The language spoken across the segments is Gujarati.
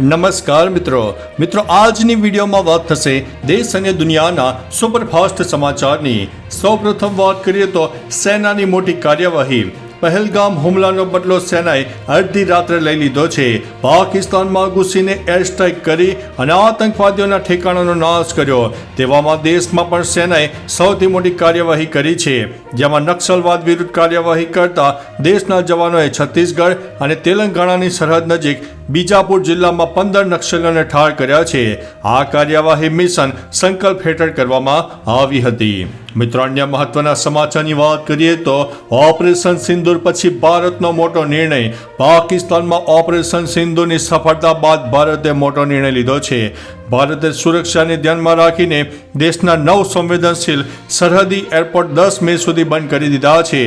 નમસ્કાર મિત્રો આજની વિડીયોમાં વાત થશે દેશ અને દુનિયાના સુપરફાસ્ટ સમાચારની। સૌપ્રથમ વાત કરીએ તો સેનાની મોટી કાર્યવાહી। પહેલગામ હુમલાનો બદલો સેનાએ અડધી રાત્રે લઈ લીધો છે। પાકિસ્તાનમાં ઘૂસીને એર સ્ટ્રાઇક કરી અને આતંકવાદીઓના ઠેકાણાનો નાશ કર્યો। તેવામાં દેશમાં પણ સેનાએ સૌથી મોટી કાર્યવાહી કરી છે, જેમાં નક્સલવાદ વિરુદ્ધ કાર્યવાહી કરતા દેશના જવાનોએ છત્તીસગઢ અને તેલંગાણાની સરહદ નજીક બીજાપુર જિલ્લામાં 15 નક્સલીઓને ઠાર કર્યા છે। આ કાર્યવાહી મિશન સંકલ્પ હેઠળ કરવામાં આવી હતી। મિત્રો, અન્ય મહત્વના સમાચારની વાત કરીએ તો ઓપરેશન સિંદૂર પછી ભારતનો મોટો નિર્ણય। પાકિસ્તાનમાં ઓપરેશન સિંદૂરની સફળતા બાદ ભારતે મોટો નિર્ણય લીધો છે। ભારતે સુરક્ષાને ધ્યાનમાં રાખીને દેશના 9 સંવેદનશીલ સરહદી એરપોર્ટ 10 મે સુધી બંધ કરી દીધા છે।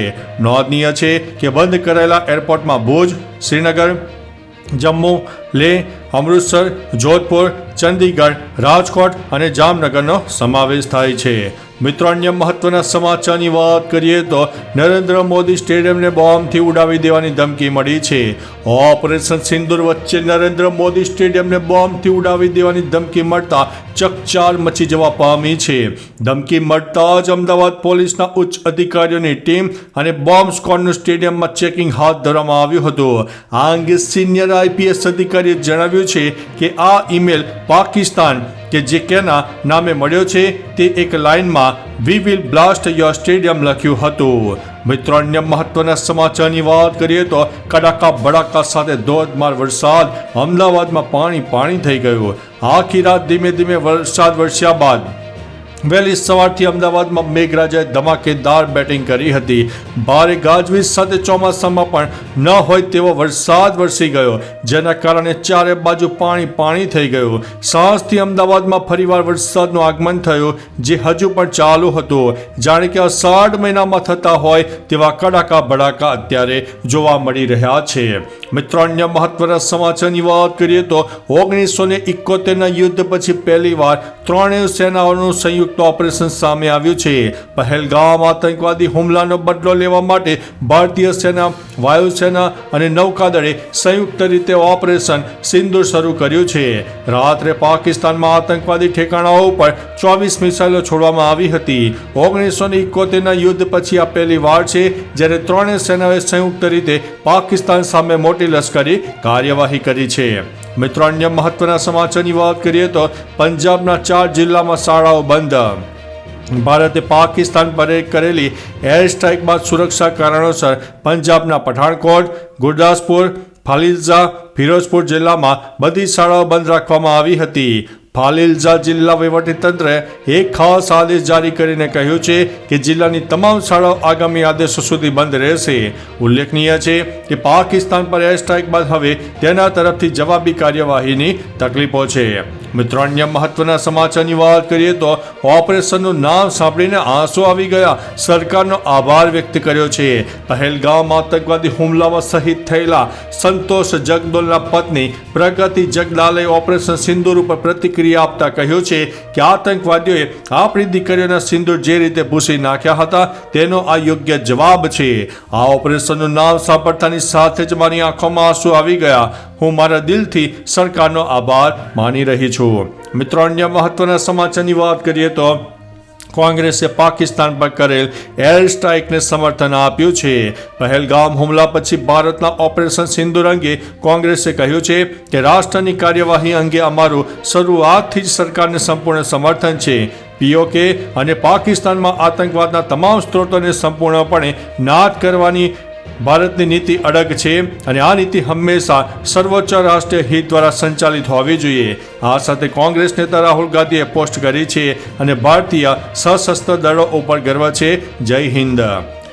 નોંધનીય છે કે બંધ કરાયેલા એરપોર્ટમાં ભુજ, શ્રીનગર, જમ્મુ, લેહ, અમૃતસર, જોધપુર, ચંદીગઢ, રાજકોટ અને જામનગરનો સમાવેશ થાય છે। મિત્રો, અન્ય મહત્વના સમાચારની વાત કરીએ તો નરેન્દ્ર મોદી સ્ટેડિયમને બોમ્બથી ઉડાવી દેવાની ધમકી મળી છે। ઓપરેશન સિંદૂર વચ્ચે નરેન્દ્ર મોદી સ્ટેડિયમને બોમ્બથી ઉડાવી દેવાની ધમકી મળતા ચકચાર મચી જવા પામી છે। ધમકી મળતા જ અમદાવાદ પોલીસના ઉચ્ચ અધિકારીઓની ટીમ અને બોમ્બ સ્ક્વોડનું સ્ટેડિયમમાં ચેકિંગ હાથ ધરવામાં આવ્યું હતું। આ અંગે સિનિયર આઈપીએસ અધિકારીએ જણાવ્યું છે કે આ ઈમેલ પાકિસ્તાન કે જે કેના નામે મળ્યો છે તે એક લાઇનમાં we will blast your stadium લખ્યું હતું। મિત્રો, અન્ય મહત્વના સમાચારની વાત કરીએ તો કડાકા ભડાકા સાથે ધોધમાર વરસાદ। અમદાવાદમાં પાણી થઈ ગયું। આખી રાત ધીમે ધીમે વરસાદ વરસ્યા બાદ વહેલી સવારથી અમદાવાદમાં મેઘરાજાએ ધમાકેદાર બેટિંગ કરી હતી। ભારે ગાજવીજ સાથે ચોમાસામાં પણ ન હોય તેવો વરસાદ વરસી ગયો, જેના કારણે ચારે બાજુ પાણી થઈ ગયું। સાંજથી અમદાવાદમાં ફરીવાર વરસાદનું આગમન થયું, જે હજુ પણ ચાલુ હતું। જાણે કે અષાઢ મહિનામાં થતા હોય તેવા કડાકા ભડાકા અત્યારે જોવા મળી રહ્યા છે। મિત્રો, અન્ય મહત્વના સમાચારની વાત કરીએ તો 1971ના યુદ્ધ પછી પહેલીવાર ત્રણેય સેનાઓનું સંયુક્ત ઓપરેશન સામે આવ્યું છે। પહેલગામ આતંકવાદી હુમલાનો બદલો લેવા માટે ભારતીય સેના, વાયુસેના અને નૌકાદળે સંયુક્ત રીતે ઓપરેશન સિંદૂર શરૂ કર્યું છે। રાત્રે પાકિસ્તાનમાં આતંકવાદી ઠેકાણાઓ ઉપર 24 મિસાઇલો છોડવામાં આવી હતી। 1971ના યુદ્ધ પછી આ પહેલી વાર છે જ્યારે ત્રણેય સેનાઓએ સંયુક્ત રીતે પાકિસ્તાન સામે મોટી લશ્કરી કાર્યવાહી કરી છે। મિત્રો, અન્ય મહત્વના સમાચારની વાત કરીએ તો પંજાબના 4 જિલ્લામાં શાળાઓ બંધ। ભારતે પાકિસ્તાન પર કરેલી એર સ્ટ્રાઇક બાદ સુરક્ષા કારણોસર પંજાબના પઠાણકોટ, ગુરદાસપુર, ફાલિલ્ઝા, ફિરોઝપુર જિલ્લામાં બધી શાળાઓ બંધ રાખવામાં આવી હતી। ફાલિલ્ઝા જિલ્લા વહીવટીતંત્રએ એક ખાસ આદેશ જારી કરીને કહ્યું છે કે જિલ્લાની તમામ શાળાઓ આગામી આદેશો સુધી બંધ રહેશે। ઉલ્લેખનીય છે કે પાકિસ્તાન પર એર સ્ટ્રાઇક બાદ હવે તેના તરફથી જવાબી કાર્યવાહીની તકલીફો છે। મિત્રો, અન્ય મહત્વના સમાચારની વાત કરીએ તો ઓપરેશનનું નામ સાંભળીને આંસુ આવી ગયા। સરકારનો આભાર વ્યક્ત કર્યો છે। પહેલગામ આતંકવાદી હુમલામાં શહીદ થયેલા સંતોષ જગદોલના પત્ની પ્રગતિ જગદાલે ઓપરેશન સિંદૂર ઉપર પ્રતિક્રિયા આપતા કહ્યું છે કે આતંકવાદીઓએ આપણી દીકરીઓના સિંદૂર જે રીતે ભૂંસી નાખ્યા હતા તેનો આ યોગ્ય જવાબ છે। આ ઓપરેશનનું નામ સાંભળતાની સાથે જ મારી આંખોમાં આંસુ આવી ગયા। હું મારા દિલથી સરકારનો આભાર માની રહી છું। મિત્રો, અન્ય મહત્વના સમાચારની વાત કરીએ તો કોંગ્રેસે પાકિસ્તાન પર કરેલ એર સ્ટ્રાઇકને સમર્થન આપ્યું છે। પહેલગામ હુમલા પછી ભારતના ઓપરેશન સિંદૂર અંગે કોંગ્રેસે કહ્યું છે કે રાષ્ટ્રની કાર્યવાહી અંગે અમારું શરૂઆતથી જ સરકારને સંપૂર્ણ સમર્થન છે। પીઓકે અને પાકિસ્તાનમાં આતંકવાદના તમામ સ્ત્રોતોને સંપૂર્ણપણે નાશ કરવાની ભારતની નીતિ અડગ છે અને આ નીતિ હંમેશા સર્વોચ્ચ રાષ્ટ્રીય હિત દ્વારા સંચાલિત હોવી જોઈએ। આ સાથે કોંગ્રેસ નેતા રાહુલ ગાંધીએ પોસ્ટ કરી છે અને ભારતીય સશસ્ત્ર દળો ઉપર ગર્વ છે। જય હિન્દ।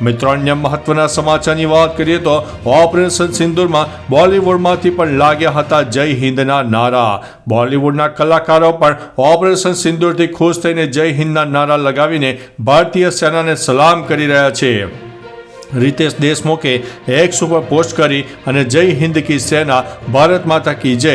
મિત્રો, અન્ય મહત્વના સમાચારની વાત કરીએ તો ઓપરેશન સિંદૂરમાં બોલિવૂડમાંથી પણ લાગ્યા હતા જય હિન્દના નારા। બોલિવૂડના કલાકારો પણ ઓપરેશન સિંદૂરથી ખુશ થઈને જય હિન્દના નારા લગાવીને ભારતીય સેનાને સલામ કરી રહ્યા છે। रितेश देशमुखे एक्स पर पोस्ट करी અને જય હિન્દ કી સેના, ભારત માતા કી જય।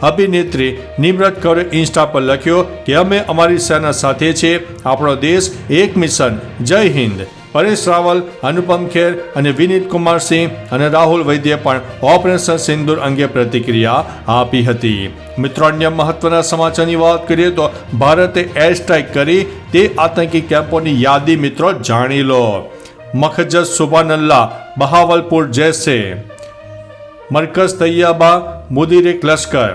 અભિનેત્રી નિમ્રત કૌરે ઇન્સ્ટા પર લખ્યો કે અમે અમારી સેના સાથે છે, આપણો દેશ એક મિશન, જય હિન્દ। પરેશ રાવલ, અનુપમ ખેર અને વિનીત કુમાર સિંહ અને રાહુલ વૈદ્યે પણ ઓપરેશન સિંદૂર અંગે પ્રતિક્રિયા આપી હતી। મિત્રો અન્ય મહત્વના સમાચારની વાત કરીએ તો ભારતે એર સ્ટ્રાઇક કરી તે આતંકી કેમ્પોની યાદી મિત્રો જાણી લો. મખજસ સુબાનલ્લા બહાવલપુર જૈસે, મરકઝ તૈયાબા મુદીર લશ્કર,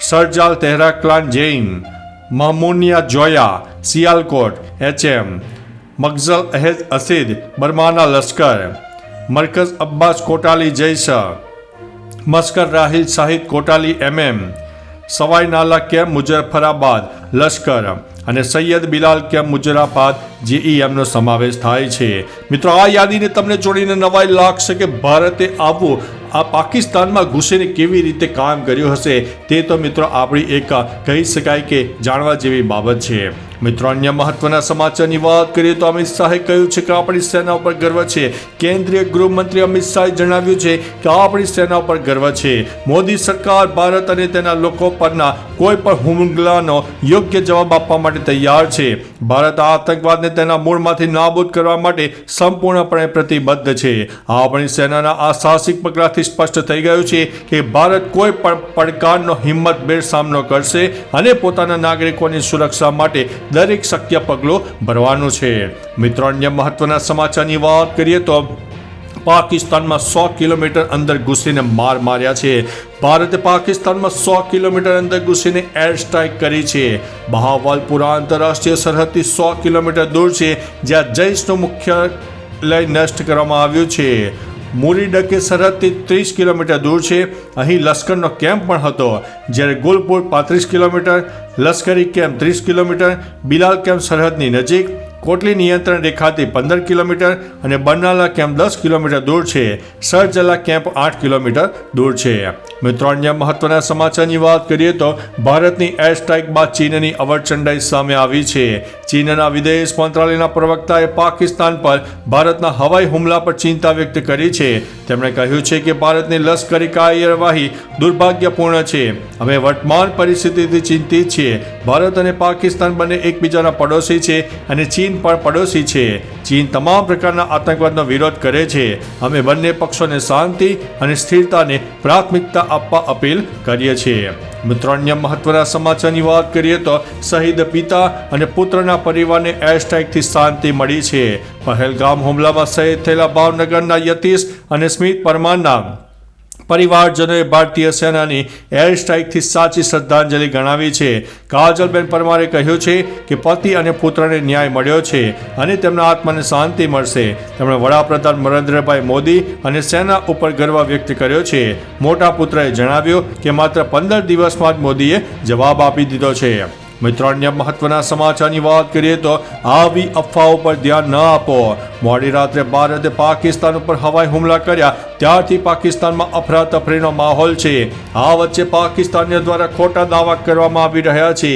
સરજાલ તેહરા ક્લાન જૈન, महमूनिया जोया सियालकोट HM, मगजल अहद असीद बर्माना लश्कर, मरकज अब्बास कोटाली जैसा, मस्कर राहिल शाहिद कोटाली MM, सवाई नाला कैम्प मुजफ्फराबाद लश्कर અને સૈયદ બિલાલ કેમ્પ મુજરાબાદ JEM નો સમાવેશ થાય છે. મિત્રો આ યાદીને તમને જોડીને નવાઈ લાગશે કે ભારતે આવું આ પાકિસ્તાનમાં ઘૂસીને કેવી રીતે કામ કર્યું હશે. તે તો મિત્રો આપણી એક કહી શકાય કે જાણવા જેવી બાબત છે. મિત્રો અન્ય મહત્વના સમાચારની વાત કરીએ તો અમિત શાહે કહ્યું છે કે આપણી સેના ઉપર ગર્વ છે. કેન્દ્રીય ગૃહમંત્રી અમિત શાહે જણાવ્યું છે કે આપણી સેના ઉપર ગર્વ છે. મોદી સરકાર ભારત અને તેના લોકો પરના કોઈ પણ હુમલાનો યોગ્ય જવાબ આપવા માટે તૈયાર છે. ભારત આતંકવાદને તેના મૂળમાંથી નાબૂદ કરવા માટે સંપૂર્ણપણે પ્રતિબદ્ધ છે. આપણી સેનાના આ સાહસિક પગલાથી સ્પષ્ટ થઈ ગયું છે કે ભારત કોઈ પણ પડકારનો હિંમતભેર સામનો કરશે અને પોતાના નાગરિકોની સુરક્ષા માટે દરેક શક્ય પગલું ભરવાનું છે. મિત્રો અન્ય મહત્વના સમાચારની વાત કરીએ તો પાકિસ્તાનમાં 100 કિલોમીટર અંદર ઘૂસીને માર્યા છે. ભારતે પાકિસ્તાનમાં 100 કિલોમીટર અંદર ઘૂસીને એર સ્ટ્રાઇક કરી છે. બહાવલપુરા આંતરરાષ્ટ્રીય સરહદથી 100 કિલોમીટર દૂર છે, જ્યાં જૈશનું મુખ્યાલય નષ્ટ કરવામાં આવ્યું છે. મુરીડકે સરહદથી 30 કિલોમીટર દૂર છે. અહીં લશ્કરનો કેમ્પ પણ હતો. જ્યારે ગુલપુર 35 કિલોમીટર, લશ્કરી કેમ્પ 30 કિલોમીટર, બિલાલ કેમ્પ સરહદની નજીક, કોટલી નિયંત્રણ રેખાથી 15 કિલોમીટર અને બરનાલા કેમ્પ 10 કિલોમીટર દૂર છે. સરજલા કેમ્પ 8 કિલોમીટર દૂર છે. મિત્રો અન્ય મહત્વના સમાચારની વાત કરીએ તો ભારતની એર સ્ટ્રાઇક બાદ ચીનની અવરચંડાઈ સામે આવી છે. ચીનના વિદેશ મંત્રાલયના પ્રવક્તાએ પાકિસ્તાન પર ભારતના હવાઈ હુમલા પર ચિંતા વ્યક્ત કરી છે. તેમણે કહ્યું છે કે ભારતની લશ્કરી કાર્યવાહી દુર્ભાગ્યપૂર્ણ છે. અમે વર્તમાન પરિસ્થિતિથી ચિંતિત છીએ. ભારત અને પાકિસ્તાન બંને એકબીજાના પડોશી છે અને ચીન પણ પડોશી છે. ચીન તમામ પ્રકારના આતંકવાદનો વિરોધ કરે છે. અમે બંને પક્ષોને શાંતિ અને સ્થિરતાને પ્રાથમિકતા આપવા અપીલ કરીએ છીએ. મિત્રો અન્ય મહત્વના સમાચારની વાત કરીએ તો શહીદ પિતા અને પુત્રના પરિવારને એર સ્ટ્રાઇકથી શાંતિ મળી છે. પહેલગામ હુમલામાં શહીદ થયેલા ભાવનગરના યતીશ અને સ્મિત પરમારના પરિવારજનોએ ભારતીય સેનાની એર સ્ટ્રાઇકથી સાચી શ્રદ્ધાંજલિ ગણાવી છે. કાજલબેન પરમારે કહ્યું છે કે પતિ અને પુત્રને ન્યાય મળ્યો છે અને તેમના આત્માને શાંતિ મળશે. તેમણે વડાપ્રધાન નરેન્દ્રભાઈ મોદી અને સેના ઉપર ગર્વ વ્યક્ત કર્યો છે. મોટા પુત્રએ જણાવ્યું કે માત્ર 15 દિવસમાં જ મોદીએ જવાબ આપી દીધો છે. મિત્રો અન્ય મહત્વના સમાચારની વાત કરીએ તો આવી અફવાઓ પર ધ્યાન ન આપો. મોડી રાત્રે ભારતે પાકિસ્તાન ઉપર હવાઈ હુમલા કર્યા ત્યારથી પાકિસ્તાનમાં અફરાતફરીનો માહોલ છે. આ વચ્ચે પાકિસ્તાનીઓ દ્વારા ખોટા દાવા કરવામાં આવી રહ્યા છે.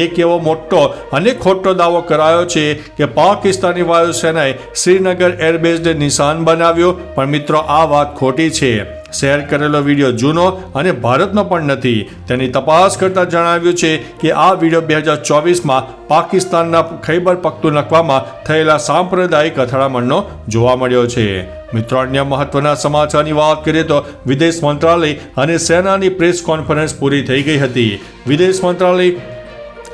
એક એવો મોટો અને ખોટો દાવો કરાયો છે કે પાકિસ્તાની વાયુસેનાએ શ્રીનગર એરબેઝને નિશાન બનાવ્યો, પણ મિત્રો આ વાત ખોટી છે. શેર કરેલો વિડીયો જૂનો અને ભારતનો પણ નથી. તેની તપાસ કરતા જણાવ્યું છે કે આ વિડીયો 2024માં પાકિસ્તાનના ખૈબર પખ્તુનખ્વામાં થયેલા સાંપ્રદાયિક અથડામણનો જોવા મળ્યો છે. મિત્રો અન્ય મહત્વના સમાચારની વાત કરીએ તો વિદેશ મંત્રાલય અને સેનાની પ્રેસ કોન્ફરન્સ પૂરી થઈ ગઈ હતી. વિદેશ મંત્રાલય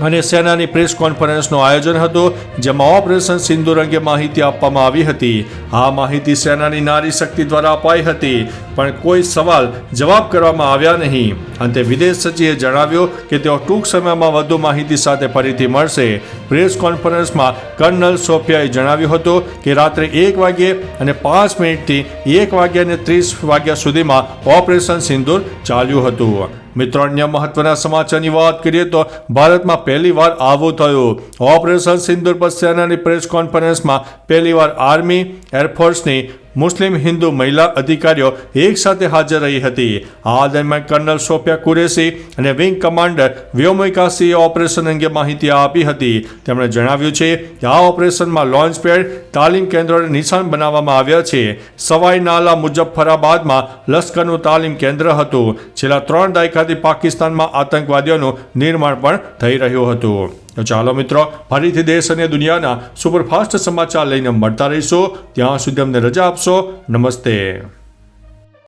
અને સેનાની પ્રેસ કોન્ફરન્સનું આયોજન હતું, જેમાં ઓપરેશન સિંદૂર અંગે માહિતી આપવામાં આવી હતી. આ માહિતી સેનાની નારી શક્તિ દ્વારા અપાઈ હતી, પણ કોઈ સવાલ જવાબ કરવામાં આવ્યા નહીં. અંતે વિદેશ સચિવે જણાવ્યું કે તેઓ ટૂંક સમયમાં વધુ માહિતી સાથે ફરીથી મળશે. પ્રેસ કોન્ફરન્સમાં કર્નલ સોફિયાએ જણાવ્યું હતું કે રાત્રે 1 વાગ્યે અને 5 મિનિટથી 1 વાગ્યા અને 30 વાગ્યા સુધીમાં ઓપરેશન સિંદૂર ચાલ્યું હતું. મિત્રો અન્ય મહત્વના સમાચારની વાત કરીએ તો ભારતમાં પહેલીવાર આવું થયું. ઓપરેશન સિંદૂર પર સેનાની પ્રેસ કોન્ફરન્સમાં પહેલીવાર આર્મી, એરફોર્સની મુસ્લિમ હિન્દુ મહિલા અધિકારીઓ એક સાથે હાજર રહી હતી. આ દરમિયાન કર્નલ સોફિયા કુરેશી અને વિંગ કમાન્ડર વ્યોમિકા સિંહે ઓપરેશન અંગે માહિતી આપી હતી. તેમણે જણાવ્યું છે કે આ ઓપરેશનમાં લોન્ચ પેડ, તાલીમ કેન્દ્રોને નિશાન બનાવવામાં આવ્યા છે. સવાઈ નાલા મુજફ્ફરાબાદમાં લશ્કરનું તાલીમ કેન્દ્ર હતું. છેલ્લા 3 દાયકાથી પાકિસ્તાનમાં આતંકવાદીઓનું નિર્માણ પણ થઈ રહ્યું હતું. તો ચાલો મિત્રો, ફરીથી દેશ અને દુનિયાના સુપરફાસ્ટ સમાચાર લઈને મળતા રહીશું. ત્યાં સુધી અમને રજા આપશો. નમસ્તે.